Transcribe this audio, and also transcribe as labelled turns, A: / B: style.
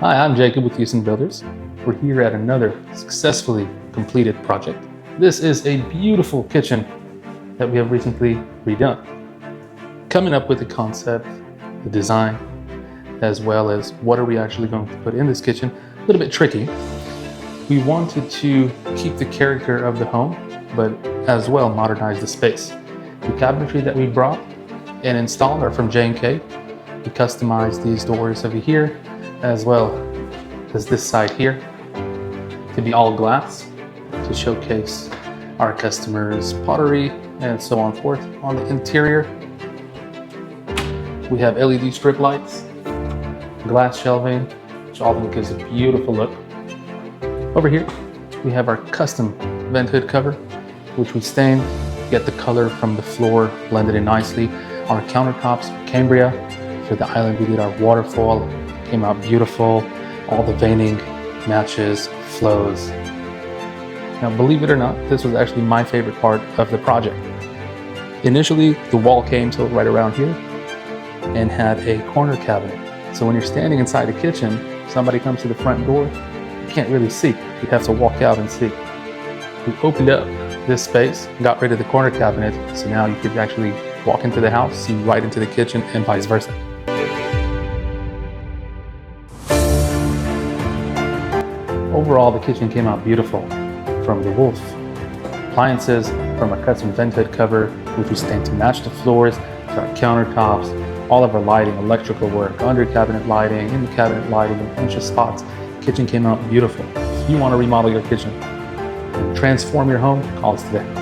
A: Hi, I'm Jacob with Houston Builders. We're here at another successfully completed project. This is a beautiful kitchen that we have recently redone. Coming up with the concept, the design, as well as what are we actually going to put in this kitchen, a little bit tricky. We wanted to keep the character of the home, but as well modernize the space. The cabinetry that we brought and installed are from J&K. We customized these doors over here, as well as this side here, to be all glass, to showcase our customers' pottery and so on forth. On the interior, we have LED strip lights, glass shelving, which all of them gives a beautiful look. Over here, we have our custom vent hood cover, which we stained, get the color from the floor blended in nicely. Our countertops, Cambria. For the island, we did our waterfall, came out beautiful. All the veining matches, flows. Now, believe it or not, this was actually my favorite part of the project. Initially, the wall came to right around here and had a corner cabinet. So when you're standing inside the kitchen, somebody comes to the front door, you can't really see. You have to walk out and see. We opened up this space, got rid of the corner cabinet, so now you could actually walk into the house, see right into the kitchen, and vice versa. Overall, the kitchen came out beautiful. From the wolf appliances, from our custom vent hood cover, which we stained to match the floors, to our countertops, all of our lighting, electrical work, under cabinet lighting, in cabinet lighting, a bunch of spots. The kitchen came out beautiful. If you want to remodel your kitchen, transform your home, call us today.